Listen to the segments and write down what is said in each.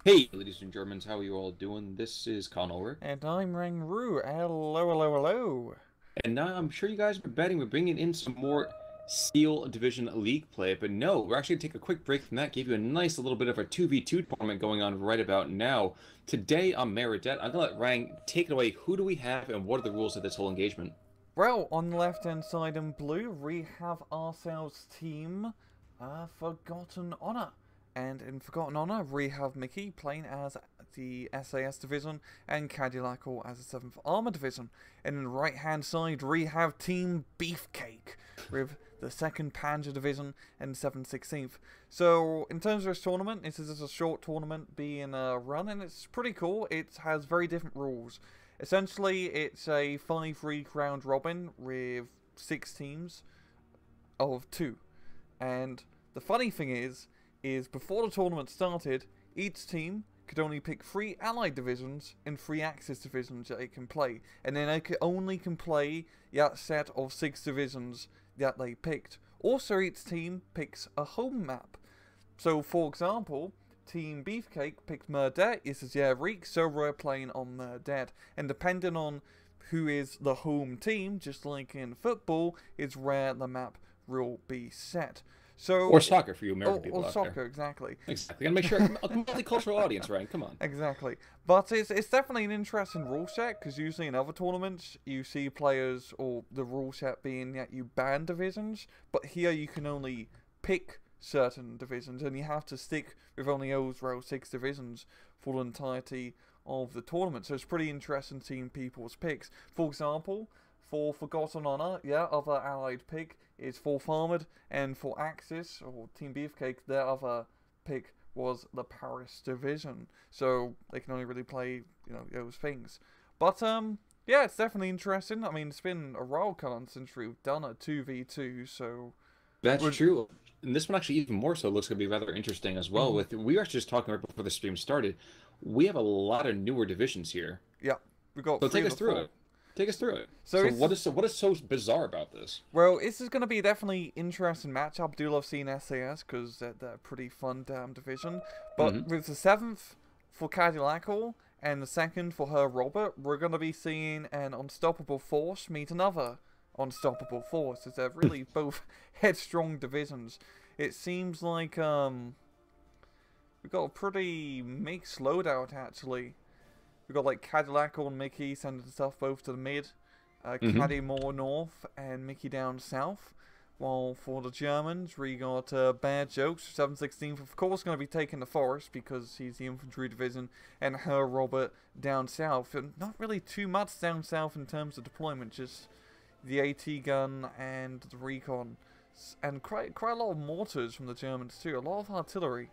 Hey, ladies and Germans, how are you all doing? This is Conover, And I'm Rangru. Hello, hello, hello. and now I'm sure you guys are betting we're bringing in some more Steel Division League play, but no, we're actually going to take a quick break from that, give you a nice little bit of a 2v2 tournament going on right about now. Today on Meridet, I'm going to let Rang take it away. Who do we have, and what are the rules of this whole engagement? Well, on the left hand side in blue, we have ourselves team Forgotten Honor. And in Forgotten Honor, we have Mickey playing as the SAS division and Cadillac as the 7th Armor division. And on the right hand side, we have Team Beefcake with the 2nd Panzer division and 7th 16th. So, in terms of this tournament, this is just a short tournament being run, and it's pretty cool. It has very different rules. Essentially, it's a 5 week round robin with 6 teams of 2. And the funny thing is before the tournament started, each team could only pick 3 allied divisions and 3 Axis divisions that it can play. And then they only can play that set of 6 divisions that they picked. Also, each team picks a home map. So, for example, Team Beefcake picked Murdet, this is Yerik, so we're playing on Murdet. And depending on who is the home team, just like in football, is where the map will be set. Or So, soccer for you American or people out there. soccer, exactly. Exactly. Gotta make sure a multicultural audience, Rang. Come on. Exactly. But it's definitely an interesting rule set, because usually in other tournaments, you see players, or the rule set being that you ban divisions, but here you can only pick certain divisions, and you have to stick with only those 6 divisions for the entirety of the tournament. So it's pretty interesting seeing people's picks. For example, for Forgotten Honor, yeah, other allied pick is 4th Armored, and for Axis, or Team Beefcake, their other pick was the Paris division. So they can only really play, those things. But yeah, it's definitely interesting. I mean, it's been a while, Colin, since we've done a 2v2, so That's would true. And this one actually even more so looks going to be rather interesting as well. mm-hmm. With we were actually just talking right before the stream started. We have a lot of newer divisions here. Yeah, we got So three take of us the through four. it. Take us through it. So So it's what is so bizarre about this? well, this is going to be definitely interesting matchup. I do love seeing SAS because they're a pretty fun damn division. But Hmm. with the 7th for Cadillac and the 2nd for her Robert, we're going to be seeing an unstoppable force meet another unstoppable force. As they're really both headstrong divisions. It seems like we've got a pretty mixed loadout actually. We've got like Cadillac and Mickey sending stuff both to the mid, Hmm. Caddy more north, and Mickey down south. While for the Germans, we got Bad Jokes, 716th, of course, going to be taking the forest because he's the infantry division, and her Robert down south. And not really too much down south in terms of deployment, just the AT gun and the recon. And quite a lot of mortars from the Germans too, a lot of artillery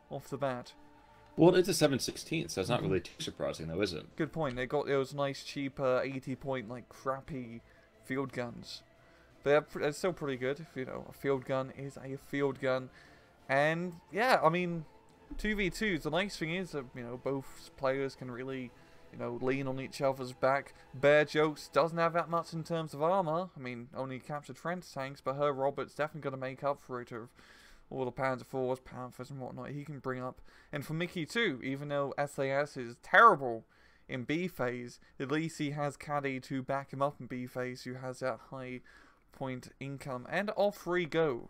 off the bat. Well, it's a 716, so that's not Mm-hmm. really too surprising, though, is it? Good point. They got those nice, cheap 80 point, like, crappy field guns. But they're still pretty good. If, a field gun is a field gun. And, yeah, I mean, 2v2s, the nice thing is that, both players can really, lean on each other's back. Bear Jokes doesn't have that much in terms of armor. I mean, only captured French tanks, but her Robert's definitely going to make up for it of all the Panzer IVs, Panthers, and whatnot he can bring up. And for Mickey too, even though SAS is terrible in B phase, at least he has Caddy to back him up in B phase, who has that high point income. And off we go.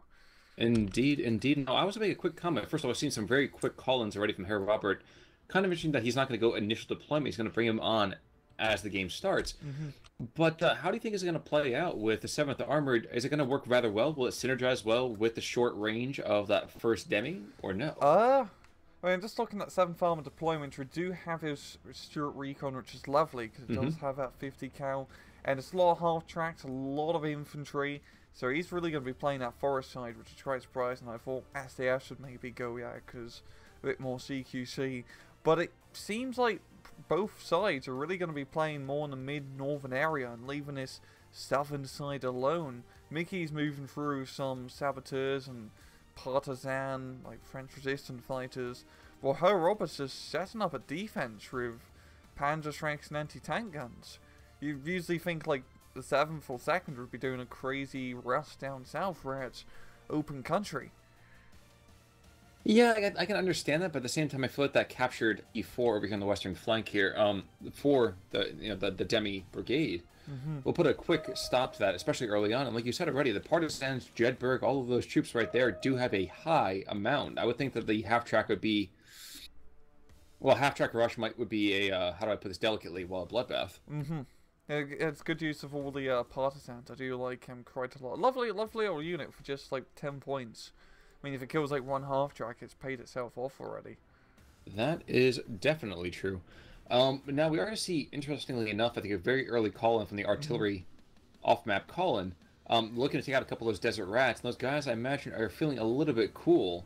Indeed, indeed. No, I was going to make a quick comment. First of all, I've seen some very quick call-ins already from Herr Robert. Kind of interesting that he's not going to go initial deployment. He's going to bring him on as the game starts. Mm-hmm. But how do you think it's going to play out with the 7th Armored? Is it going to work rather well? Will it synergize well with the short range of that first Demi, or no? I mean, just looking at 7th Armor deployment, we do have his Stuart Recon, which is lovely, because it Hmm. does have that 50 cal, and it's a lot of half-tracks, a lot of infantry, so he's really going to be playing that forest side, which is quite surprising. I thought SDF should maybe go, yeah, because a bit more CQC, but it seems like both sides are really going to be playing more in the mid-northern area, and leaving this southern side alone. Mickey's moving through some saboteurs and partisan, like French resistance fighters, while her Roberts is setting up a defense with Panzer strikes and anti-tank guns. You usually think like the 7th or 2nd would be doing a crazy rush down south where it's open country. Yeah, I can understand that, but at the same time, I feel like that captured E4 over here on the western flank here. For the the Demi Brigade, Hmm. we'll put a quick stop to that, especially early on. And like you said already, the partisans, Jedburgh, all of those troops right there do have a high amount. I would think that the half track would be, well, half track rush would be a how do I put this delicately? Well, a bloodbath. Hmm. It's good use of all the partisans. I do like him quite a lot. Lovely, lovely little unit for just like 10 points. I mean, if it kills like one half track, it's paid itself off already. That is definitely true. Now we are going to see, interestingly enough, I think a very early call-in from the Hmm. artillery off-map call-in. Looking to take out a couple of those desert rats, and those guys I imagine are feeling a little bit cool,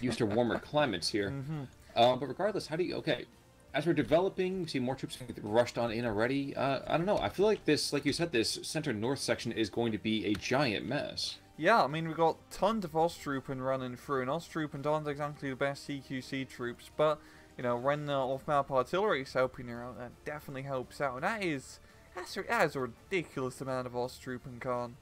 used to warmer climates here. Hmm. But regardless, how do you? Okay, as we're developing, we see more troops getting rushed on in already. I don't know. I feel like this, like you said, this center north section is going to be a giant mess. Yeah, I mean, we've got tons of Osttroopen running through, and Osttroopen aren't exactly the best CQC troops, but, you know, when the off-map artillery is helping you out, that definitely helps out. And that is a ridiculous amount of Osttroopen, Khan.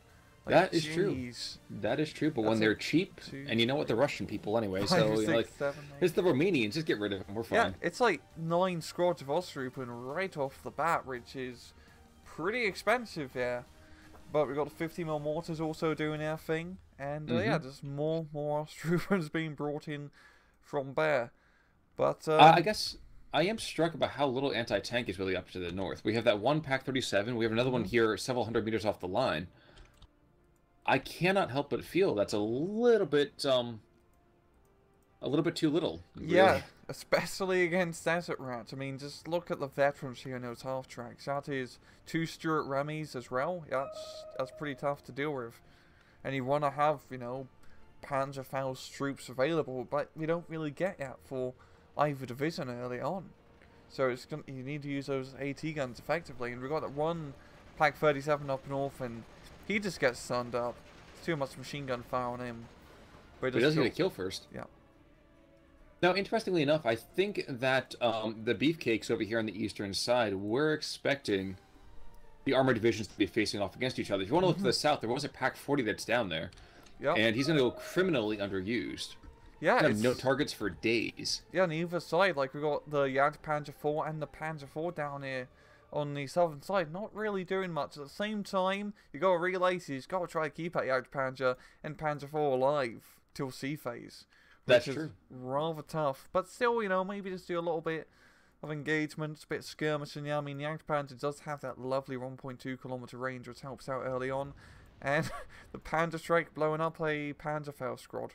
Like, That is true. jeez. That is true. But That's when like they're cheap, two, and you know what, the Russian people anyway, five, so you know, six, like seven, it's eight. the Romanians. Just get rid of them. We're Yeah, fine. it's like 9 squads of Osttroopen right off the bat, which is pretty expensive there. But we've got the 50mm mortars also doing their thing. And yeah, Hmm. just more Ostroopers being brought in from there. But I guess I am struck about how little anti-tank is really up to the north. We have that one Pack 37. We have another one mhm. here several hundred meters off the line. I cannot help but feel that's a little bit too little, Yeah, really. especially against Desert Rats. I mean, just look at the veterans here in those half tracks. That is 2 Stuart Remys as well. Yeah, that's pretty tough to deal with. And you want to have, you know, Panzerfaust troops available, but we don't really get that for either division early on. So you need to use those AT guns effectively. And we've got that one Pack 37 up north, and he just gets sunned up. It's too much machine gun fire on him. But But it he just does get a kills. kill first. Yeah. Now, interestingly enough, I think that the beefcakes over here on the eastern side, we're expecting the armored divisions to be facing off against each other. If you want to look to Hmm. the south, there was a Pack 40 that's down there, Yep. and he's going to go criminally underused. Yeah, Gonna have no it's targets for days. yeah, on either side, like we got the Panzer IV and the Panzer IV down here on the southern side, not really doing much. At the same time, you got to realize you've got to try to keep that Panzer and Panzer IV alive till C phase, That's which is true. rather tough. But still, you know, maybe just do a little bit of engagement, a bit of skirmishing. Yeah, I mean, the Panzer does have that lovely 1.2 kilometer range, which helps out early on, and the Panzer Strike blowing up a Panzerfaust squad.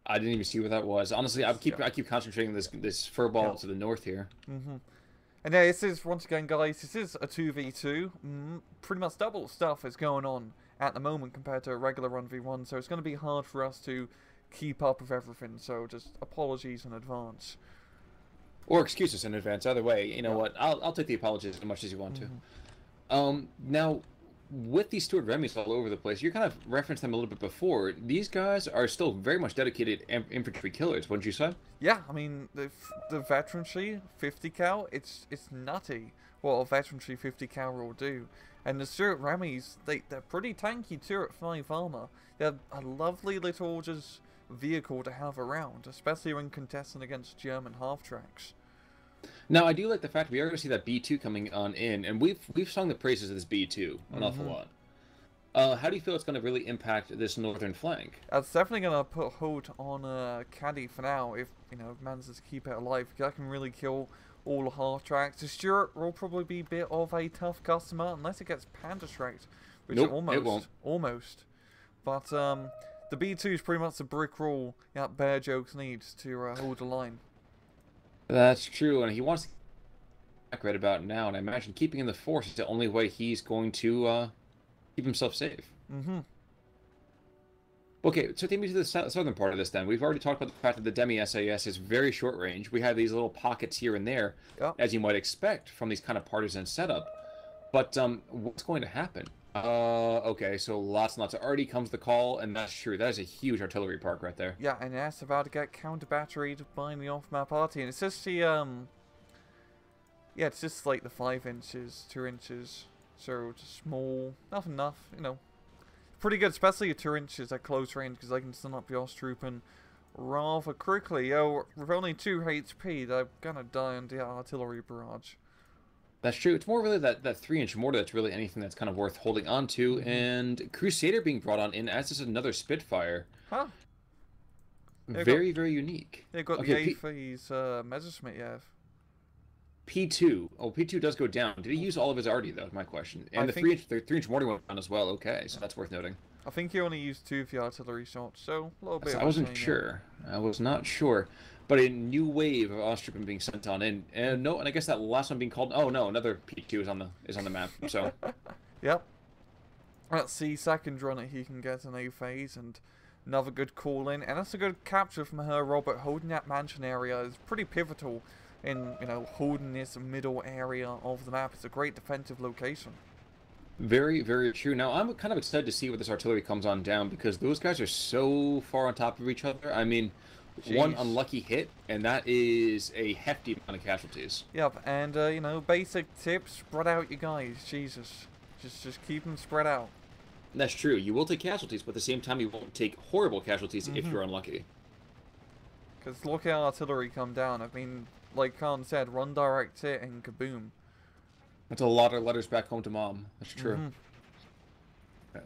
I didn't even see what that was. Honestly, Yeah. I keep concentrating this fur ball Yeah. to the north here. Mhm. And yeah, this is, once again, guys, this is a 2v2. Pretty much double stuff is going on at the moment compared to a regular 1v1, so it's going to be hard for us to keep up with everything, so just apologies in advance. Or excuses in advance. Either way, you know Yeah. what? I'll take the apologies as much as you want to. Mhm. Now, with these Stuart Remys all over the place, you kind of referenced them a little bit before. These guys are still very much dedicated infantry killers, wouldn't you say? Yeah, I mean, the veteranry 50 cal, it's nutty what a veteranry 50 cal will do. And the Stuart Remys, they're pretty tanky too at 5 armor. They're a lovely little just vehicle to have around, especially when contesting against German half tracks. Now, I do like the fact we are going to see that B2 coming on in, and we've sung the praises of this B2 an awful Hmm. lot. How do you feel it's going to really impact this northern flank? That's definitely gonna put a hold on Caddy for now if you know manages to keep it alive. That can really kill all the half tracks. The Stuart will probably be a bit of a tough customer unless it gets Panda Striked, which Nope, almost it won't. almost. But the B2 is pretty much the brick wall that Bear Jokes needs to hold the line. That's true, and he wants to get right about now, and I imagine keeping in the force is the only way he's going to keep himself safe. Mm-hmm. Okay, so take me to the southern part of this then. We've already talked about the fact that the Demi SAS is very short range. We have these little pockets here and there, Yep. as you might expect from these kind of partisan setup. But what's going to happen? Okay, so lots and lots. Already comes the call, and that's true. That is a huge artillery park right there. Yeah, and that's about to get counter batteried by the off-map party, and it's just the yeah, it's just like the 5 inches, 2 inches, so just small, nothing enough, you know. Pretty good, especially at 2 inches at close range, because I can stun up the Osttroopen rather quickly. Oh, with only 2 HP, they're gonna die on the artillery barrage. That's true. It's more really that 3-inch mortar that's really anything that's kind of worth holding on to. And Crusader being brought on in as is another Spitfire. Huh. Very, very unique. They've got okay, the A-phase Messerschmitt, yeah. P2. Oh, P2 does go down. Did he use all of his arty, though, is my question. And the 3-inch mortar went down as well. Okay, so that's worth noting. I think he only used 2 of the artillery shots, so a little bit. I wasn't sure. I was not sure. But a new wave of Austrian being sent on in. And no, and I guess that last one being called... Oh, no, another P2 is on the map, so... Yep. Let's see, second runner he can get an A-phase, and another good call in. And that's a good capture from her, Robert. Holding that mansion area is pretty pivotal in, you know, holding this middle area of the map. It's a great defensive location. Very, very true. Now, I'm kind of excited to see where this artillery comes on down, because those guys are so far on top of each other. I mean... Jeez. One unlucky hit, and that is a hefty amount of casualties. Yep, and, you know, basic tips, spread out you guys, Jesus. Just keep them spread out. That's true. You will take casualties, but at the same time, you won't take horrible casualties if you're unlucky. Because look at artillery come down. I mean, like Khan said, run direct hit and kaboom. That's a lot of letters back home to mom. That's true.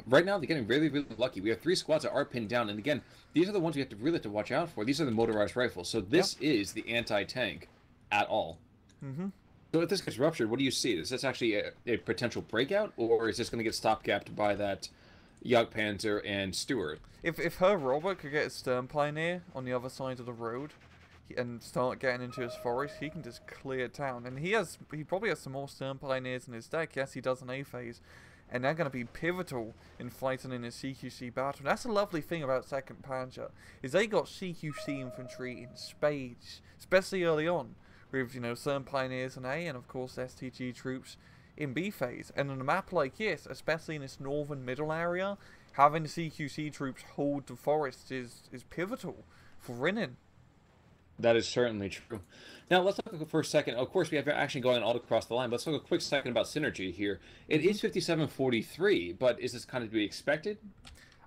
Right now, they're getting really, really lucky. We have 3 squads that are pinned down, and again, these are the ones we have to really watch out for. These are the motorized rifles, so this is the anti-tank at all. So if this gets ruptured, what do you see? Is this actually a potential breakout, or is this going to get stopgapped by that Jagdpanzer and Stuart? If her Robert could get a Stern Pioneer on the other side of the road and start getting into his forest, he can just clear town. And he probably has some more Stern Pioneers in his deck. Yes, he does an A-phase. And they're going to be pivotal in fighting in a CQC battle. And that's a lovely thing about 2nd Panzer, is they got CQC infantry in spades, especially early on, with, you know, certain Pioneers in A, and of course STG troops in B phase. And on a map like this, especially in this northern middle area, having the CQC troops hold the forest is pivotal for winning. That is certainly true. Now, let's talk for a second. Of course, we have action going on all across the line, but let's talk a quick second about synergy here. It is 57-43, but is this kind of to be expected?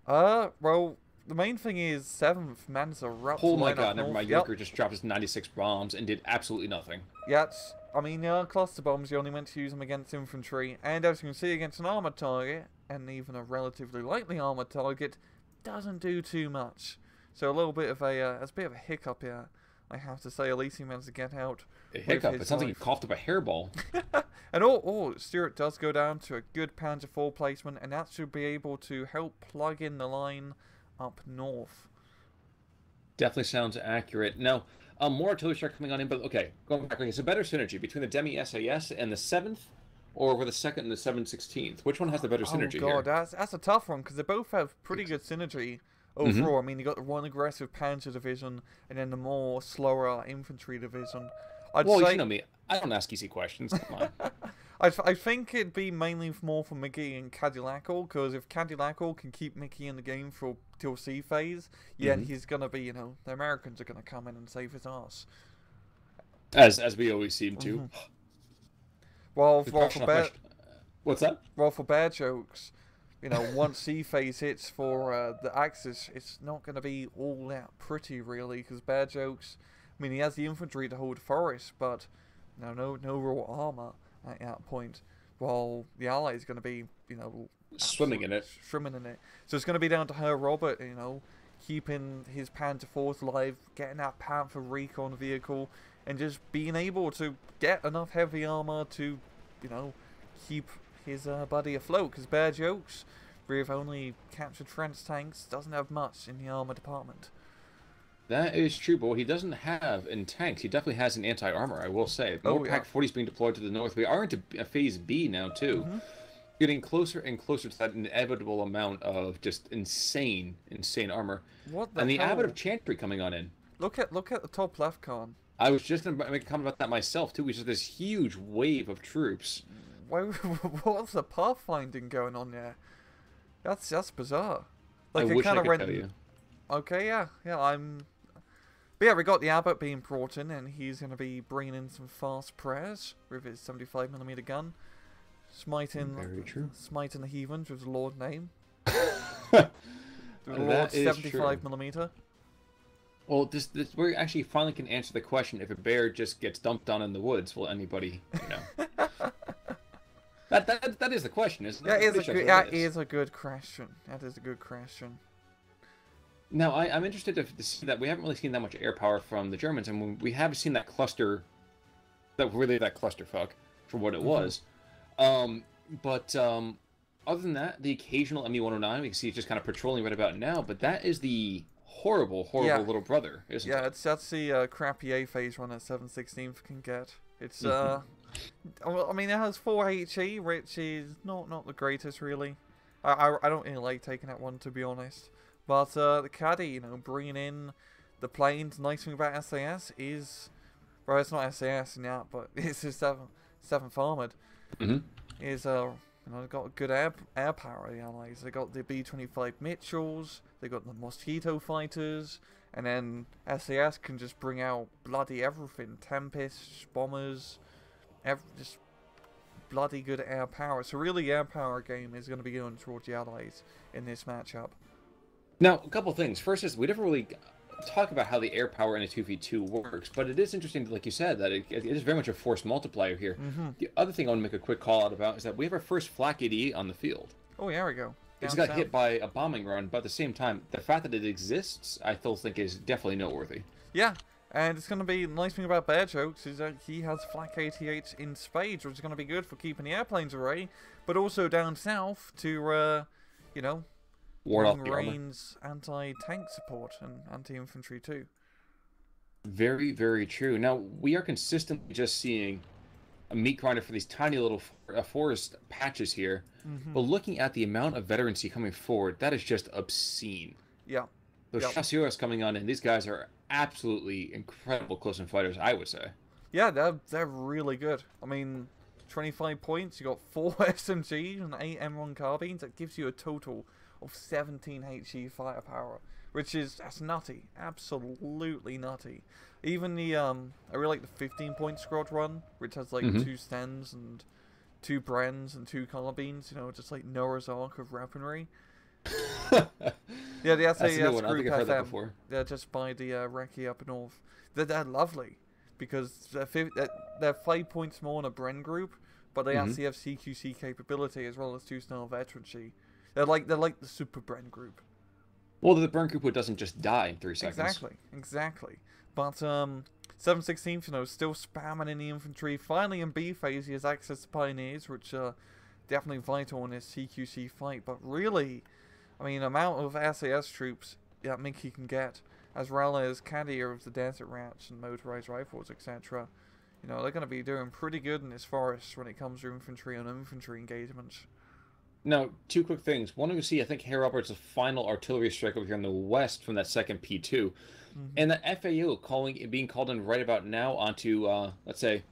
Well, the main thing is 7th Mensa erupts. Oh my god, never mind. Joker just dropped his 96 bombs and did absolutely nothing. Yes, I mean, cluster bombs, you only meant to use them against infantry, and as you can see, against an armored target, and even a relatively lightly armored target, doesn't do too much. So a little bit of a hiccup here, I have to say. At least he managed to get out. A hiccup? It sounds like he coughed up a hairball. And Stuart does go down to a good Panzer IV placement, and that should be able to help plug in the line up north. Definitely sounds accurate. Now, more artillery start coming on in, but okay, going back. Okay, so better synergy between the Demi SAS and the 7th, or with the 2nd and the 7/16th? Which one has the better synergy here? Oh god, that's a tough one, because they both have pretty good synergy overall. I mean, you got the one aggressive Panzer division, and then the more slower infantry division. Well, you know me. I don't ask easy questions. Come on. I think it'd be mainly more for Mickey and Cadillacal, because if Cadillacal can keep Mickey in the game till C phase, yeah, he's gonna be, you know, the Americans are gonna come in and save his ass. As we always seem to. Well, for bad. What's that? Well, for bad jokes, you know, once C phase hits for the Axis, it's not gonna be all that pretty, really, because bad jokes. I mean, he has the infantry to hold forest, but no real armor at that point, while the ally is going to be, you know, swimming in it. So it's going to be down to her, Robert, you know, keeping his Panther Force alive, getting that Panther recon vehicle, and just being able to get enough heavy armor to, you know, keep his buddy afloat. Because bad jokes, with only captured trench tanks, doesn't have much in the armor department. That is true, but what he doesn't have in tanks, he definitely has in anti-armor, I will say. More Pack 40s being deployed to the north. We are into phase B now, too. Getting closer and closer to that inevitable amount of just insane armor. What the And the hell? abbot of Chantry coming on in. Look at the top left, Khan. I was just going to make a comment about that myself, too. We just this huge wave of troops. What's the pathfinding going on there? That's bizarre. Like, I wish I could tell you. Okay, yeah, But yeah, we got the abbot being brought in, and he's going to be bringing in some fast prayers with his 75mm gun, smiting the heathens with the Lord name. The Lord 75mm. Well, this we actually finally can answer the question: if a bear just gets dumped on in the woods, will anybody, you know? That is the question, isn't it? That I'm is pretty a sure good. that's what That it is. is a good question. That is a good question. Now, I'm interested to see that we haven't really seen that much air power from the Germans, and we have seen that cluster, that clusterfuck for what it Hmm. was. Um, but other than that, the occasional ME-109 we can see it just kind of patrolling right about now, but that is the horrible, Yeah, horrible little brother, isn't yeah. it? That's the crappy A phase run that 7/16 can get. It's Hmm. well, I mean, it has 4 HE, which is not the greatest really. I don't really like taking that one, to be honest. But the caddy, you know, bringing in the planes. Nice thing about SAS is, well, it's not SAS in that, but it's the seventh armored. Hmm. Is you know, they've got good air power. The Allies. They got the B-25 Mitchells. They got the Mosquito fighters, and then SAS can just bring out bloody everything: Tempests, bombers, just bloody good air power. So really, air power game is going to be going towards the Allies in this matchup. Now, a couple things. First is we never really talk about how the air power in a 2v2 works, but it is interesting, like you said, that it is very much a force multiplier here. Mm-hmm. The other thing I want to make a quick call out about is that we have our first flak AD on the field. Oh, yeah, we go. It's Down got south. hit by a bombing run, but at the same time, the fact that it exists, I still think is definitely noteworthy. Yeah, and it's going to be, the nice thing about Bear Jokes is that he has flak 88 in spades, which is going to be good for keeping the airplanes away, but also down south to, you know, Ward off long the armor. range anti-tank support and anti-infantry too. Very, very true. Now, we are consistently just seeing a meat grinder for these tiny little forest patches here, Mm-hmm. but looking at the amount of veterancy coming forward, that is just obscene. Yeah, Those yep. chasseurs coming on, and these guys are absolutely incredible close-in fighters, I would say. Yeah, they're really good. I mean, 25 points, you got 4 SMGs and 8 M1 carbines. That gives you a total of 17 HE firepower, which is, that's nutty. Absolutely nutty. Even the, I really like the 15-point squad run, which has like Hmm. 2 Stens and 2 Brens and 2 carbines, you know, just like Noah's Ark of weaponry. Yeah, the That's a new SAS one. I don't Group think I've heard that FM. before. They're just by the recce up north. They're lovely because they're 5 points more than a Bren group, but they Hmm. actually have CQC capability as well as 2-star veterancy. They're like the Super Bren group. Well, the burn group doesn't just die in 3 seconds. Exactly. But 7/16, you know, still spamming in the infantry. Finally in B phase, he has access to pioneers, which are definitely vital in this CQC fight. But really, I mean, amount of SAS troops that Mickey can get, as well as Carrier of the Desert Rats and motorized rifles, etc. You know, they're going to be doing pretty good in this forest when it comes to infantry and infantry engagements. Now, two quick things. One, we see, I think, Harry Roberts' final artillery strike over here in the west from that second P2. Hmm. And the FAO being called in right about now onto, let's say,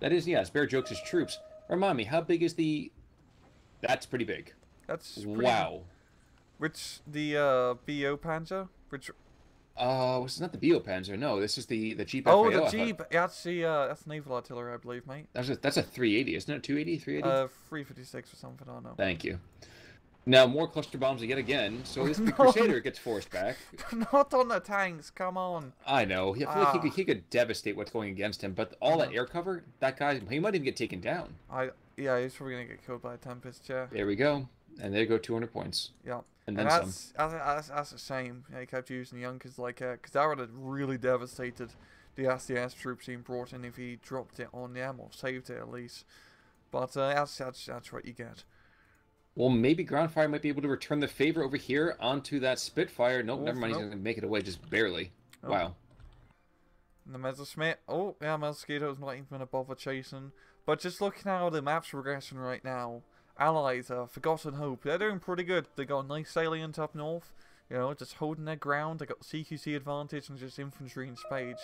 that is, yes, Bear Jokes' troops. Remind me, how big is the... That's pretty big. That's pretty. Wow. Which the BO Panzer, which This is not the Biopanzer. No, this is the Jeep oh, FAO. the I thought Jeep. That's the that's naval artillery, I believe, mate. that's a 380, isn't it? 280, 380? 356 or something. I don't know. Thank you. Now, more cluster bombs yet again. So this No, Crusader gets forced back. not on the tanks. Come on. I know. I feel like Ah. he could devastate what's going against him, but all that air cover, that guy, he might even get taken down. Yeah, he's probably gonna get killed by a Tempest. Yeah. There we go. And there go 200 points. Yeah. And And then some. that's a shame. Yeah, he kept using Yonkers like because that would have really devastated the SDS troops being brought in if he dropped it on them or saved it at least. But that's what you get. Well, maybe Groundfire might be able to return the favor over here onto that Spitfire. Nope, Oof, never mind. He's nope. going to make it away just barely. Nope. Wow. And the Messerschmitt. Oh, yeah, Mosquito's not even going to bother chasing. But just looking at the map's progression right now, Allies, Forgotten Hope, they're doing pretty good. They got a nice salient up north, you know, just holding their ground. They got CQC advantage and just infantry and spades.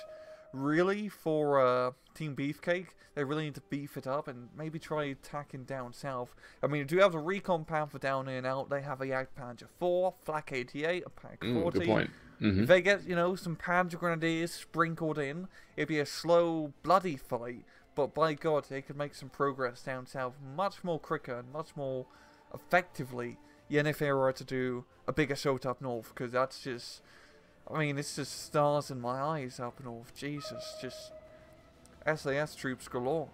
Really, for Team Beefcake, they really need to beef it up and maybe try attacking down south. I mean, do you have the Recon Panther down here now? They have a Jagdpanzer 4, Flak 88, a Pack 40. Good point. If they get, you know, some Panzer Grenadiers sprinkled in, it'd be a slow, bloody fight. But by God, they could make some progress down south much more quicker and much more effectively. Yen if they were to do a big assault up north, because that's just... I mean, it's just stars in my eyes up north. Jesus, just SAS troops galore.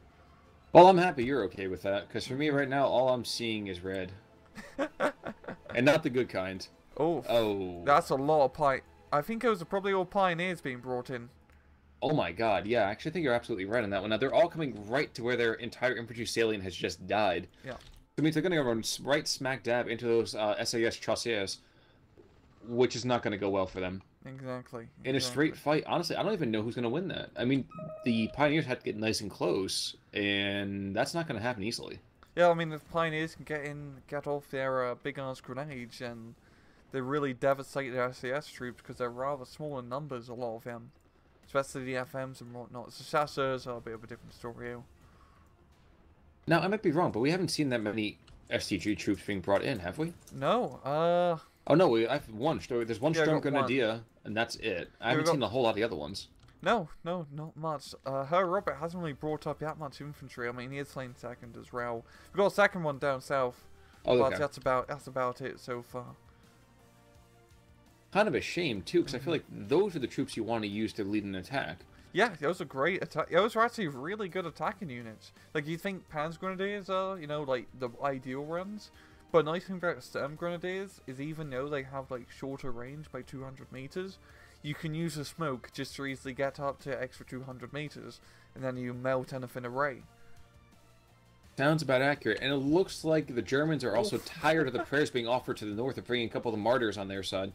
Well, I'm happy you're okay with that, because for me right now, all I'm seeing is red. And not the good kind. Oh, Oh. that's a lot of I think it was probably all pioneers being brought in. Oh my god, yeah, I actually think you're absolutely right on that one. Now, they're all coming right to where their entire infantry salient has just died. Yeah. That means they're going to run right smack dab into those SAS chasseurs, which is not going to go well for them. Exactly. In a straight fight, honestly, I don't even know who's going to win that. I mean, the Pioneers had to get nice and close, and that's not going to happen easily. Yeah, I mean, the Pioneers can get off their big-ass grenades, and they really devastate their SAS troops because they're rather small in numbers, a lot of them. Especially the FMs and whatnot. The chasseurs are a bit of a different story. Now, I might be wrong, but we haven't seen that many STG troops being brought in, have we? No, Oh no, I've one. There's one Storm got Grenadier, and that's it. I haven't seen a whole lot of the other ones. No, not much. Her Robert hasn't really brought up that much infantry. I mean, he is playing second as well. We've got a second one down south, but that's about it so far. Kind of a shame too, because I feel like those are the troops you want to use to lead an attack. Yeah, those are great attack. Those are actually really good attacking units. Like, you think Panzer Grenadiers are, you know, like the ideal runs, but the nice thing about Sturm Grenadiers is even though they have like shorter range by 200 meters, you can use the smoke just to easily get up to extra 200 meters, and then you melt anything array. Sounds about accurate, and it looks like the Germans are also tired of the prayers being offered to the north of bringing a couple of the martyrs on their side.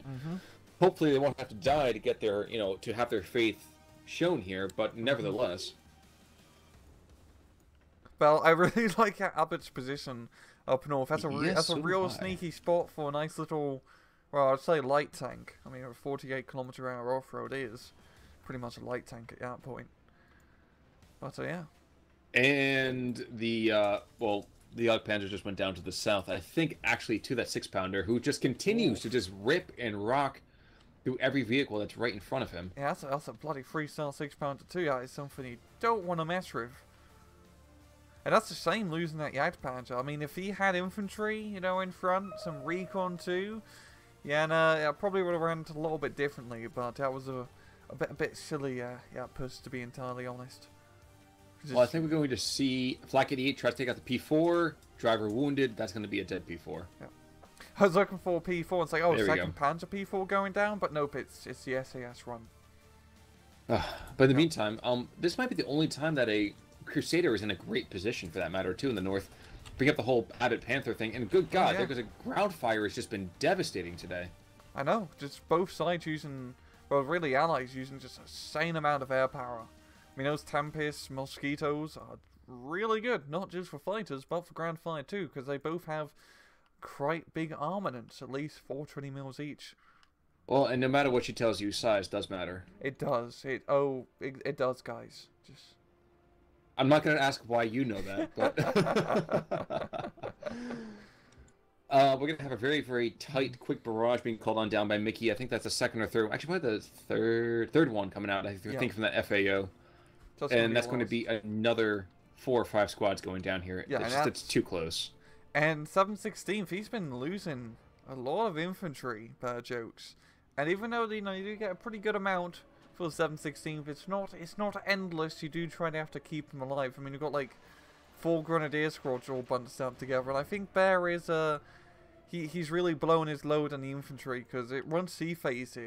Hopefully, they won't have to die to get their, you know, to have their faith shown here, but nevertheless. Well, I really like Abbott's position up north. That's a real high. sneaky spot for a nice little, well, I'd say light tank. I mean, a 48 km/h off-road is pretty much a light tank at that point. But yeah. And the well, the Yacht Panzer just went down to the south. I think actually to that 6-pounder, who just continues to just rip and rock through every vehicle that's right in front of him. Yeah, that's a bloody 3-star 6-pounder too. That is something you don't want to mess with. And that's the same losing that Jagdpanzer. I mean, if he had infantry, you know, in front, some recon too, yeah, no, I probably would have run it a little bit differently. But that was a bit silly, outpost, to be entirely honest. Well, I think we're going to see Flak 88 try to take out the P4. Driver wounded. That's going to be a dead P4. Yeah. I was looking for P4 and say, oh, second go. Panzer P4 going down, but nope, it's the SAS run. But in the meantime, this might be the only time that a Crusader is in a great position, for that matter, too, in the north. Bring up the whole Abbott Panther thing, and good God, there goes a ground fire has just been devastating today. I know, just both sides using, well, really allies using just a insane amount of air power. I mean, those Tempests, Mosquitoes are really good, not just for fighters, but for ground fire too, because they both have quite big armaments, at least 420 mils each. Well, and no matter what she tells you, size does matter. It does. It does, guys. Just. I'm not going to ask why you know that, but... we're going to have a very, very tight, quick barrage being called on down by Mickey. I think that's the second or third. Actually, probably the third one coming out, I think, from that FAO. And that's going to be another 4 or 5 squads going down here. Yeah, it's too close. And 716th, he's been losing a lot of infantry, per jokes. And even though, you know, you do get a pretty good amount for 716th, it's not endless. You do try to have to keep them alive. I mean, you've got like 4 grenadier squads all bunched up together, and I think Bear is he's really blown his load on the infantry, because it runs sea phase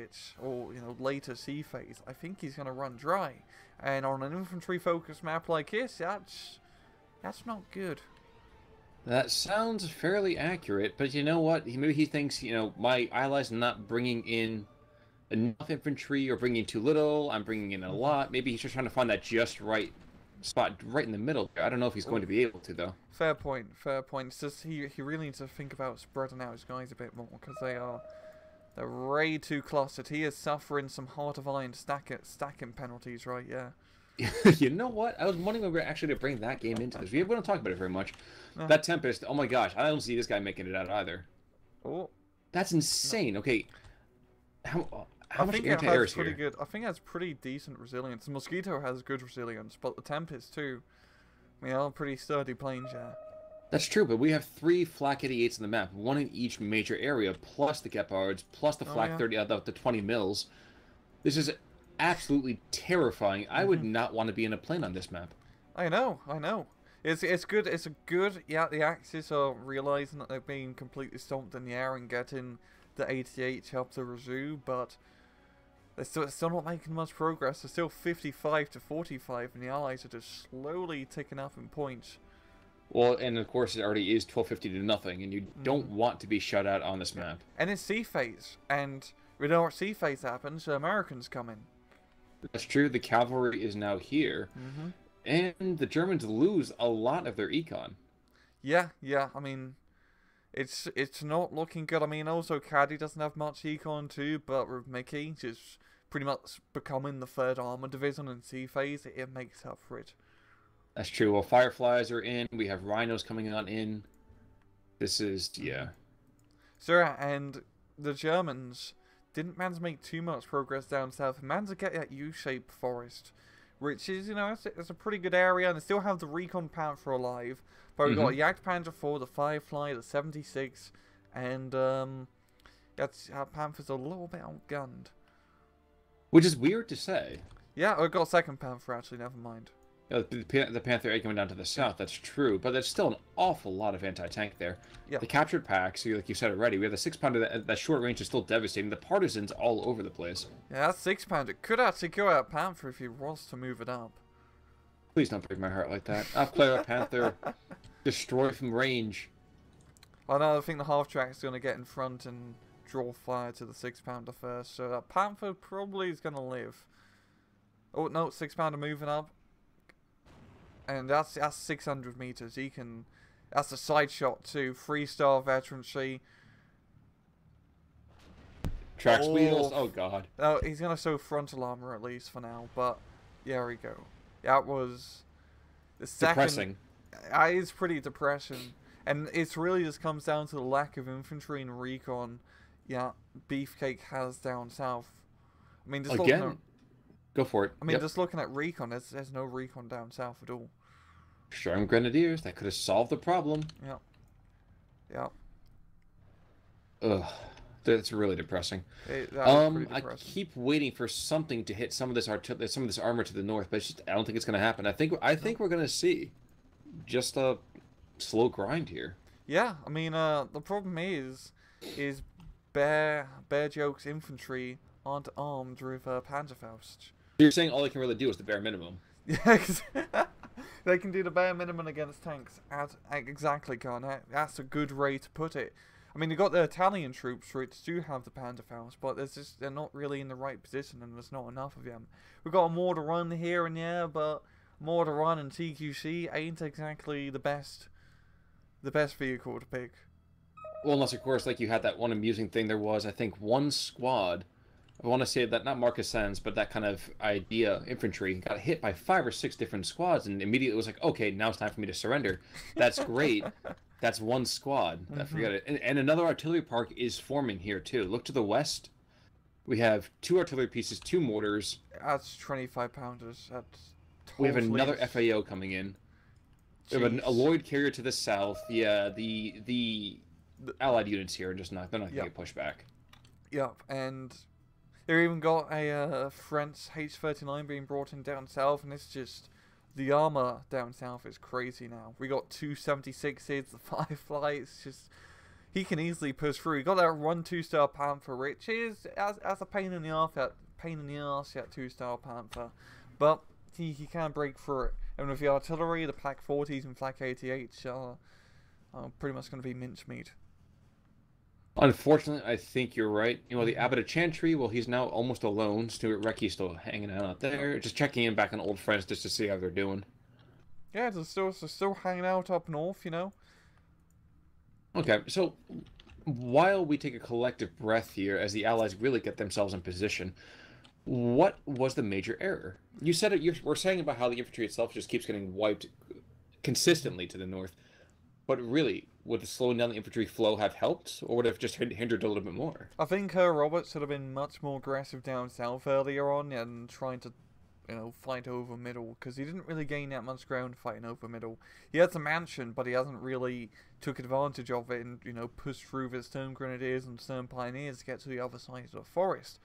or you know, later sea phase. I think he's gonna run dry, and on an infantry focused map like this, that's not good. That sounds fairly accurate, but you know what? Maybe he thinks, you know, my allies are not bringing in enough infantry, or bringing too little. I'm bringing in a lot. Maybe he's just trying to find that just right spot right in the middle. I don't know if he's going to be able to, though. Fair point. It's just he really needs to think about spreading out his guys a bit more, because they're way too clustered. He is suffering some Heart of Iron stacking penalties, right? Yeah. You know what? I was wondering when we were actually to bring that game into this. We don't talk about it very much. No. That Tempest, oh my gosh, I don't see this guy making it out either. Oh. That's insane. No. Okay. How much anti-air is here? Good. I think it has pretty decent resilience. The Mosquito has good resilience, but the Tempest too. I mean, they're pretty sturdy planes, yeah. That's true, but we have 3 Flak 88s in the map, 1 in each major area, plus the Gepards, plus the Flak 30, the 20 mils. This is absolutely terrifying. I would Hmm. not want to be in a plane on this map. I know, I know. It's good. It's a good. Yeah, the Axis are realizing that they're being completely stomped in the air and getting the 88 up the Razoo, but they're still not making much progress. They're still 55 to 45, and the Allies are just slowly ticking up in points. Well, and of course it already is 1250 to nothing, and you don't Hmm. want to be shut out on this map. And it's sea phase, and we know what sea phase happens. The Americans come in. That's true. The cavalry is now here, Hmm. and the Germans lose a lot of their econ. Yeah, yeah. I mean, it's not looking good. I mean, also Caddy doesn't have much econ too, but with Mickey just pretty much becoming the third armor division in sea phase, it makes up for it. That's true. Well, Fireflies are in. We have Rhinos coming on in. This is, Hmm. yeah. So yeah, and the Germans didn't manage to make too much progress down south. Managed to get that U-shaped forest, which is, it's a pretty good area, and they still have the Recon Panther alive. But we've got a Hmm. Jagdpanther 4, the Firefly, the 76, and that's Panther's a little bit outgunned. Which is weird to say. Yeah, we've got a second Panther actually. Never mind. The Panther 8 coming down to the Yeah, south, that's true, but there's still an awful lot of anti-tank there. yeah, The captured packs, like you said already, we have the 6-pounder that short range is still devastating. The partisans all over the place. yeah. That 6-pounder could actually go out Panther if he was to move it up. Please don't break my heart like that. I'll play a Panther, destroy from range. I know. I think the half track's going to get in front and draw fire to the 6-pounder first. So that Panther probably is going to live. Oh no, 6-pounder moving up, and that's 600 meters. He can. That's a side shot too. 3-star veterancy. Tracks wheels, Oh, oh god. no, he's going to show frontal armor at least for now. But there we go. That was the second. Depressing. It's pretty depressing, and it's really just comes down to the lack of infantry and recon. Yeah, Beefcake has down south. I mean, just looking at, Again, go for it. I mean, Yep. just looking at recon, there's no recon down south at all. Sherman Grenadiers, that could have solved the problem. Yeah, yeah, Ugh. That's really depressing. that was pretty I depressing. keep waiting for something to hit some of this armor to the north, but I don't think it's going to happen. I think we're going to see just a slow grind here. Yeah, I mean, the problem is Bear Joke's infantry aren't armed with Panzerfaust. You're saying all they can really do is the bare minimum. Yeah, they can do the bare minimum against tanks. Exactly, Con. That's a good way to put it. I mean, they got the Italian troops, which do have the Panzerfaust, but they're not really in the right position, and there's not enough of them. We've got more to run here and there, but more to run and TQC ain't exactly the best vehicle to pick. Well, unless of course, like you had that one amusing thing. There was, I think, one squad. I want to say that not Marcus Sens, but that kind of idea infantry got hit by 5 or 6 different squads, and immediately was like, okay, now it's time for me to surrender. That's great. That's one squad. I forget it. And another artillery park is forming here too. Look to the west. We have 2 artillery pieces, 2 mortars. That's 25 pounders. That's We have totally another FAO coming in. We have an Jeez. Lloyd carrier to the south. Yeah, the allied units here are just not. They're not going to Yep. get pushed back. Yep, and they even got a French H-39 being brought in down south, and it's just the armor down south is crazy now. We got 276s, the Firefly. It's just he can easily push through. He got that 2-star Panther, which is as a pain in the ass. That 2-star Panther, but he can break through it. And with the artillery, the Flak 40s and Flak 88s are pretty much going to be mincemeat. Unfortunately, I think you're right. The Mhm. Abbot of Chantry, well, he's now almost alone. Stuart Recky's still hanging out there. Just checking in back on old friends just to see how they're doing. Yeah, they're still hanging out up north. Okay, so while we take a collective breath here as the Allies really get themselves in position, what was the major error? You said it. You were saying about how the infantry itself just keeps getting wiped consistently to the north, but really, would the slowing down the infantry flow have helped, or would it have just hindered a little bit more? I think Roberts should have been much more aggressive down south earlier on and trying to, fight over middle, because he didn't really gain that much ground fighting over middle. He has a mansion, but he hasn't really took advantage of it and, pushed through with Stone Grenadiers and Stone Pioneers to get to the other side of the forest.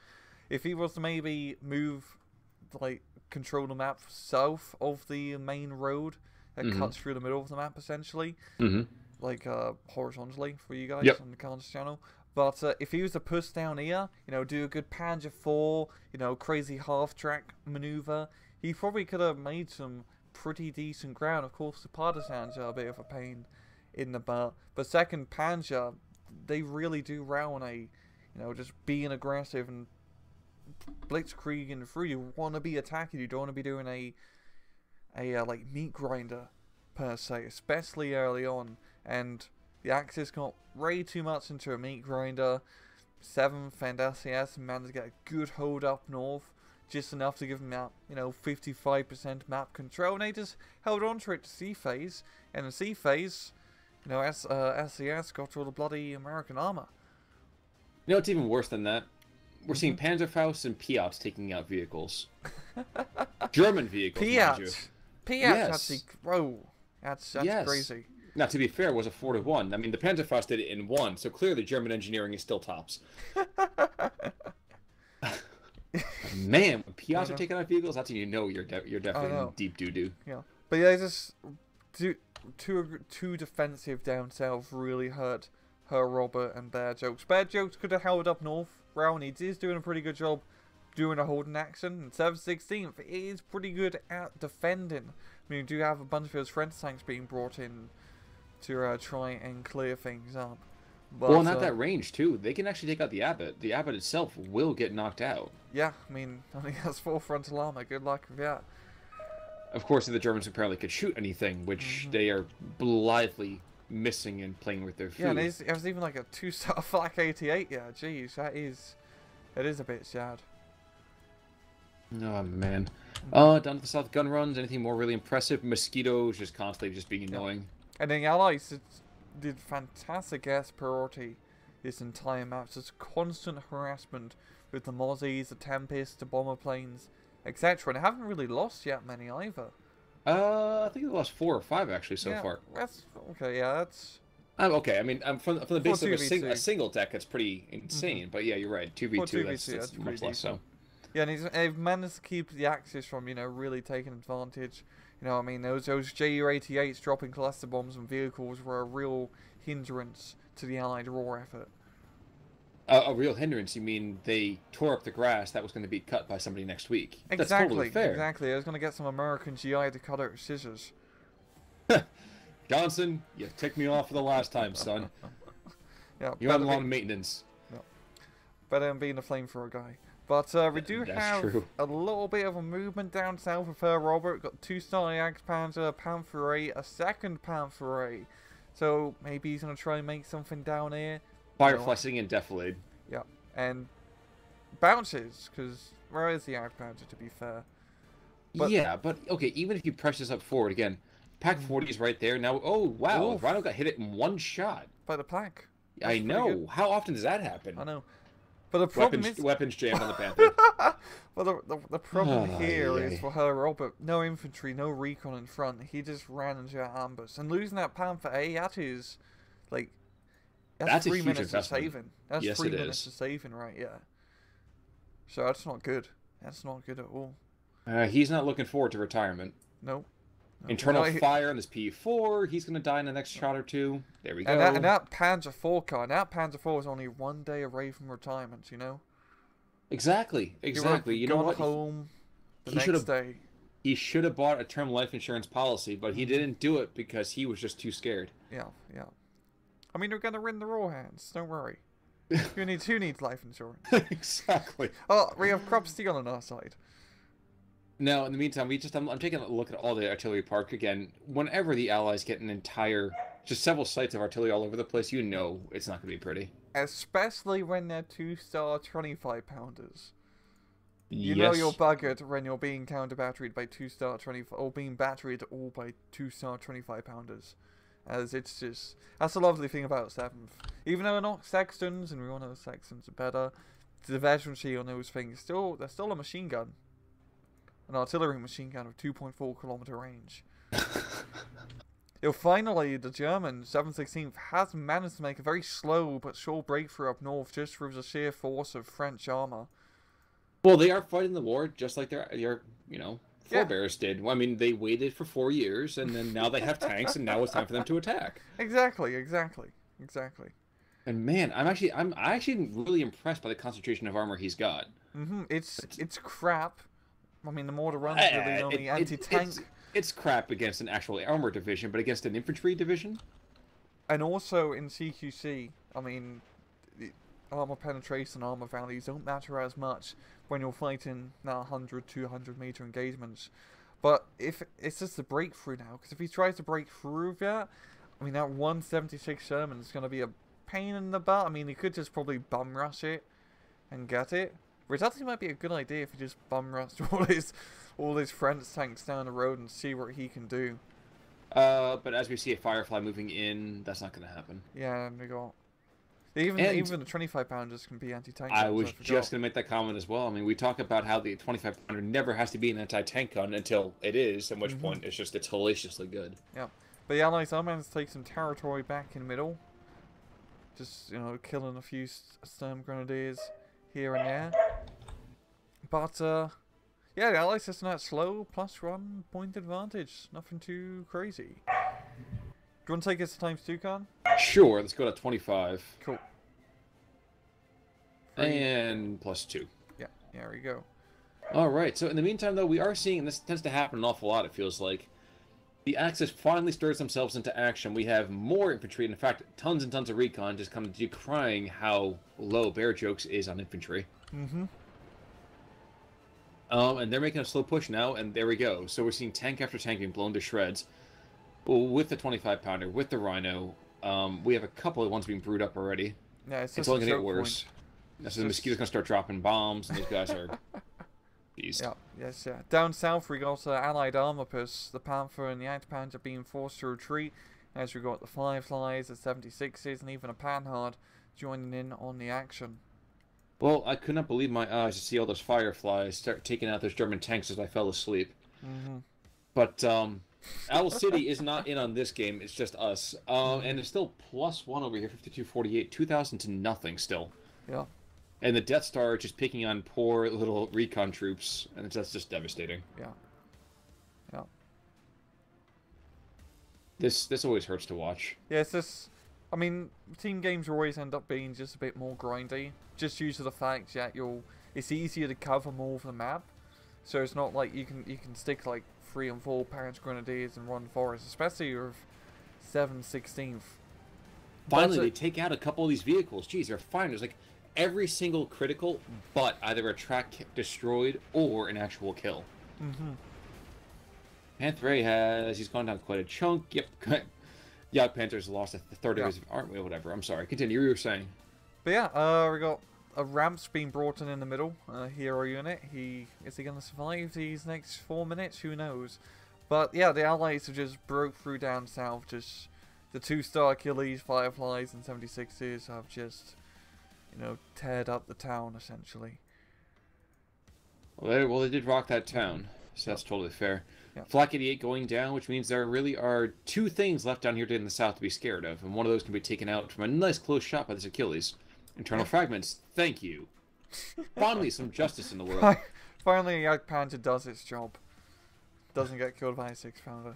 If he was to maybe move, like, control the map south of the main road that cuts through the middle of the map, essentially, like horizontally for you guys on the Carnage channel. But if he was to push down here, you know, do a good Panzer 4, you know, crazy half-track maneuver, he probably could have made some pretty decent ground. Of course, the partisans are a bit of a pain in the butt, but second Panzer, they really do round a, you know, just being aggressive and blitzkrieging through. You want to be attacking, you don't want to be doing a like meat grinder per se, especially early on. And the Axis got way too much into a meat grinder. 7th and SES managed to get a good hold up north, just enough to give them that, you know, 55% map control, and they just held on to it to C phase. And in C phase, you know, SES got all the bloody American armor. You know what's even worse than that? We're seeing Panzerfaust and Piats taking out vehicles. German vehicles, mind you. Piats, actually, whoa, that's crazy. Now, to be fair, it was a 4-1. I mean, the Panzerfaust did it in 1, so clearly German engineering is still tops. Man, when Piats are taking out vehicles, that's when you know you're definitely in deep doo-doo. Yeah, but yeah, just too defensive down south really hurt her Robert and Bear Jokes. Bear Jokes could have held up north. Rowney is doing a pretty good job doing a holding action. And 7/16th is pretty good at defending. I mean, you do have a bunch of those French tanks being brought in to try and clear things up. But, well, not that range, too. They can actually take out the Abbot. The Abbot itself will get knocked out. Yeah, I mean, only has 4 frontal armor. Good luck with that. Of course, the Germans apparently could shoot anything, which they are blithely missing and playing with their food. Yeah, and there's even like a 2-star Flak 88. Yeah, jeez, that is a bit sad. Oh, man. Down to the south gun runs. Anything more really impressive? Mosquitoes just constantly just being annoying. And then the Allies did fantastic air superiority this entire map. Just constant harassment with the Mozzies, the Tempests, the bomber planes, etc. And they haven't really lost yet many either. I think they lost 4 or 5 actually so far. That's okay. Yeah, that's. Okay. I mean, from the base of a single deck, that's pretty insane. But yeah, you're right. 2v2, that's much less so. Yeah, and they've managed to keep the Axis from, you know, really taking advantage. You know, I mean, those Ju-88s dropping cluster bombs and vehicles were a real hindrance to the Allied war effort. A real hindrance? You mean they tore up the grass that was going to be cut by somebody next week? Exactly, that's totally fair. Exactly. I was going to get some American GI to cut it with scissors. Johnson, you ticked me off for the last time, son. Yeah, you had a lot of maintenance. Yeah. Better than being a flamethrower guy. But we do have a little bit of a movement down south of her, Robert. Got 2-star Jagdpanzer, a Panther A, a second Panther A. So maybe he's going to try and make something down here. Firefly and Defilade. Yeah, and bounces, because where is the Jagdpanzer, to be fair? But, yeah, but okay, even if you press this up forward again, Pack 40 is right there. Now, oh, wow, Rhino got hit it in 1 shot. By the Pack. I know. How often does that happen? I know. But the problem weapons jammed on the Panther. Well, the problem here is for her, Robert, no infantry, no recon in front. He just ran into an ambush. And losing that Panther A, that is, like, that's 3 minutes of saving. That's 3 minutes of saving, right, yeah. So that's not good. That's not good at all. He's not looking forward to retirement. Nope. Internal fire on this P4. He's going to die in the next shot or 2. There we go. And that Panzer 4 car, that Panzer 4 is only 1 day away from retirement, you know? Exactly. You know what? Home the next day. He should have bought a term life insurance policy, but he didn't do it because he was just too scared. Yeah. I mean, you're going to win the raw hands. Don't worry. Who needs life insurance? Exactly. Oh, we have Crop Steel on our side. Now, in the meantime, I'm taking a look at all the artillery park again. Whenever the Allies get just several sites of artillery all over the place, you know it's not going to be pretty. Especially when they're 2-star 25-pounders. You know you're buggered when you're being counter-batteried by 2-star 25, or being batteried all by 2-star 25-pounders. As it's just, that's the lovely thing about 7th. Even though they're not Sextons, and we all know Sextons are better, the veterancy on those things, they're still a machine gun. An artillery machine gun of 2.4 kilometer range. Finally, the German 7/16th has managed to make a very slow but sure breakthrough up north just through the sheer force of French armor. Well, they are fighting the war just like their Yeah, forebears did. Well, I mean, they waited for 4 years, and then now they have tanks, and now it's time for them to attack. exactly, exactly, exactly. And man, I'm actually really impressed by the concentration of armor he's got. It's crap. I mean, the mortar run's really the Uh, it, only it anti-tank, it's crap against an actual armor division, but against an infantry division, and also in CQC, I mean, the armor penetration, armor values don't matter as much when you're fighting now 100, 200 meter engagements. But if it's just a breakthrough now, because if he tries to break through that, I mean, that 176 Sherman is going to be a pain in the butt. I mean, he could just probably bum rush it and get it. Which actually might be a good idea if he just bum rushed all his friends tanks down the road and see what he can do. but as we see a Firefly moving in, that's not going to happen. Yeah, and we got even the 25 pounders can be anti-tank I guns, was forgot. just going to make that comment as well. I mean, we talk about how the 25 pounder never has to be an anti-tank gun until it is, at which point it's hellaciously good. Yeah, but the Allies are managed to take some territory back in the middle. Just killing a few Sturm grenadiers here and there. But yeah, the Allies just not slow, +1 point advantage. Nothing too crazy. Do you want to take us to ×2, Khan? Sure, let's go to 25. Cool. And +2. Yeah, there we go. Alright, so in the meantime, though, we are seeing, and this tends to happen an awful lot, it feels like, the Axis finally stirs themselves into action. We have more infantry, and in fact, tons and tons of recon, just kind of decrying how low Bear Jokes is on infantry. And they're making a slow push now, and there we go. So we're seeing tank after tank being blown to shreds. Well, with the 25 pounder, with the Rhino, we have a couple of ones being brewed up already. Yeah, it's only going to get worse. So the Mosquito's going to start dropping bombs, and these guys are... Jeez. Yeah, yes, yeah. Down south we got Allied Armapus, the Panther and the Jagdpanther being forced to retreat, as we got the Fireflies, the 76s, and even a Panhard joining in on the action. Well, I could not believe my eyes to see all those Fireflies start taking out those German tanks as I fell asleep. But Owl City is not in on this game, it's just us. And it's still +1 over here, 52-48, 2,000 to nothing still. Yeah. And the Death Star just picking on poor little recon troops, and that's just devastating. Yeah. Yeah. This always hurts to watch. Yeah, it's just... I mean, team games always end up being just a bit more grindy, just due to the fact that it's easier to cover more of the map. So it's not like you can stick like 3 and 4 Parents Grenadiers in one forest, especially with 7/16. Finally, they take out a couple of these vehicles. Jeez, they're fine. There's like every single critical, but either a track destroyed or an actual kill. Panther he's gone down quite a chunk. Yep. Jagdpanther's lost a third of his army, whatever. I'm sorry. Continue. You were saying. But yeah, we got a Ramps being brought in the middle. Hero unit. Is he going to survive these next 4 minutes? Who knows? But yeah, the Allies have just broke through down south. Just the 2-star Achilles, Fireflies, and 76s have just, teared up the town essentially. Well, they did rock that town, so that's totally fair. Yep. Flak 88 going down, which means there really are 2 things left down here in the south to be scared of, and one of those can be taken out from a nice close shot by this Achilles. Internal fragments, thank you. Finally, some justice in the world. Finally, Jagdpanther does its job. Doesn't get killed by a 6-pounder.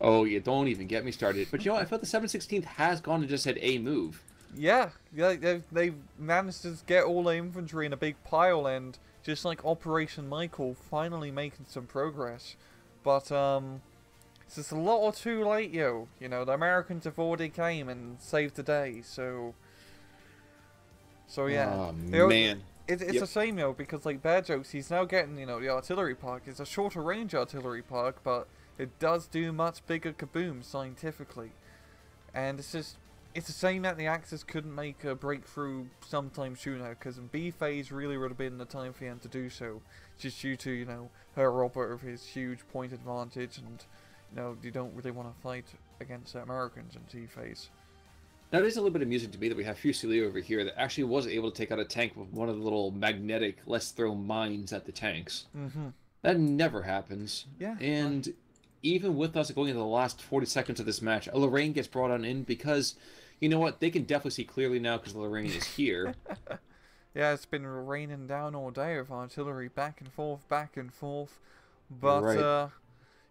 Oh, yeah, don't even get me started. But you know what? I felt the 7/16 has gone and just had a move. Yeah, they've managed to get all the infantry in a big pile, and just like Operation Michael, finally making some progress. But it's just a lot or too late, yo. The Americans have already came and saved the day, so yeah. Oh, man. It's a shame, because like Bear Jokes, he's now getting, the artillery park. It's a shorter range artillery park, but it does do much bigger kaboom scientifically. And it's a shame that the Axis couldn't make a breakthrough sometime sooner, because in B phase really would have been the time for him to do so, just due to, her Robert with his huge point advantage, and, you don't really want to fight against the Americans in T phase. Now, it is a little bit amusing to me that we have Fusilier over here that actually was able to take out a tank with one of the little magnetic, let's throw mines at the tanks. That never happens. Yeah. And even with us going into the last 40 seconds of this match, a Lorraine gets brought on in because, you know what, they can definitely see clearly now because Lorraine is here. Yeah, it's been raining down all day with artillery back and forth, back and forth. But, Right.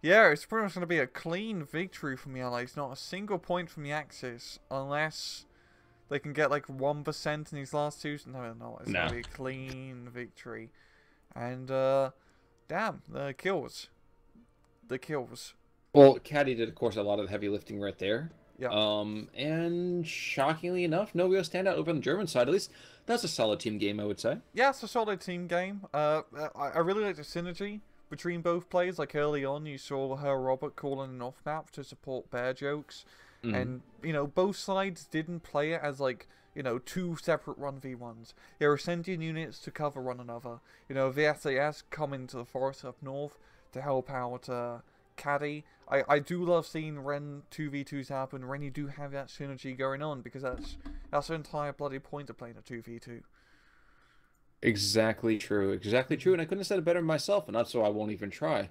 yeah, it's pretty much going to be a clean victory from the Allies. Not a single point from the Axis, unless they can get like 1% in these last two. No, no, it's going No. to be a clean victory. And, damn, the kills. The kills. Well, Caddy did, of course, a lot of the heavy lifting right there. Yep. And shockingly enough, no real standout over on the German side. At least that's a solid team game, I would say. Yeah, it's a solid team game. I really like the synergy between both players. Like early on, you saw her Robert calling an off map to support bear jokes, Hmm. and both sides didn't play it as like two separate 1v1s. They were sending units to cover one another. The SAS come into the forest up north to help out Caddy. I do love seeing Ren 2v2s happen. Ren, you do have that synergy going on because that's the entire bloody point of playing a 2v2. Exactly true. Exactly true. And I couldn't have said it better myself, and that's so I won't even try.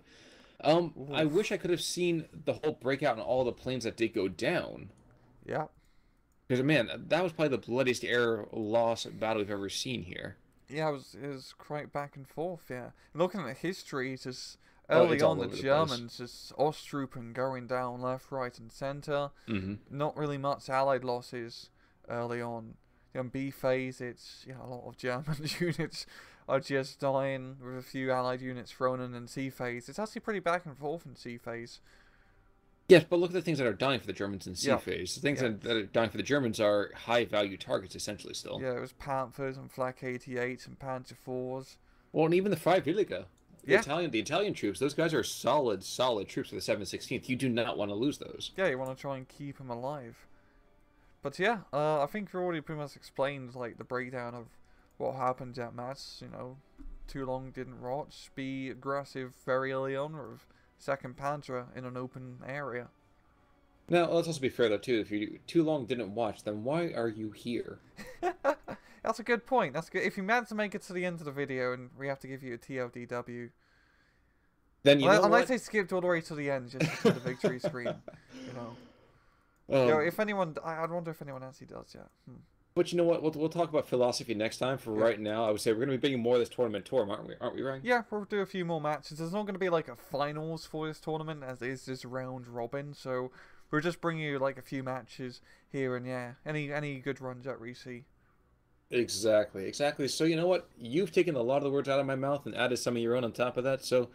I wish Oof. I could have seen the whole breakout and all the planes that did go down. Yeah. Because, man, that was probably the bloodiest air loss battle we've ever seen here. Yeah, it was quite back and forth, yeah. And looking at history, just Oh, early it's on, all the over the place. Germans just Osttroopen going down left, right, and centre. Hmm. Not really much Allied losses early on. In B phase, it's a lot of German units are just dying with a few Allied units thrown in C phase. It's actually pretty back and forth in C phase. Yes, but look at the things that are dying for the Germans in sea Yeah, phase. The things yeah. that are dying for the Germans are high-value targets, essentially, still. Yeah, it was Panthers and Flak 88s and Panzer 4s. Well, and even the Freiwillige, Yeah, The Italian troops, those guys are solid, solid troops for the 716th. You do not want to lose those. yeah, you want to try and keep them alive. But yeah, I think we already pretty much explained like the breakdown of what happened at match. Too long didn't watch. Be aggressive very early on with second Panzer in an open area. Now, let's also be fair, though, too. If you too long didn't watch, then why are you here? That's a good point. That's good. If you manage to make it to the end of the video and we have to give you a TLDW, Then you know unless what? they skipped all the way to the end just to see the victory screen, you know. Um, If anyone, I wonder if anyone actually does. Yeah. but you know what? We'll talk about philosophy next time. For Yeah. right now, I would say we're going to be bringing more of this tournament tour, aren't we? Aren't we, Ryan? Yeah, we'll do a few more matches. There's not going to be like a finals for this tournament as it is this round robin. So we're just bringing you like a few matches here and yeah. Any good runs that we see. Exactly, exactly. So you know what? You've taken a lot of the words out of my mouth and added some of your own on top of that. So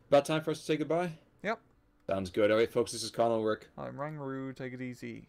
about time for us to say goodbye. Yep. Sounds good. All right, folks. This is Colin Work. I'm Rangru. Take it easy.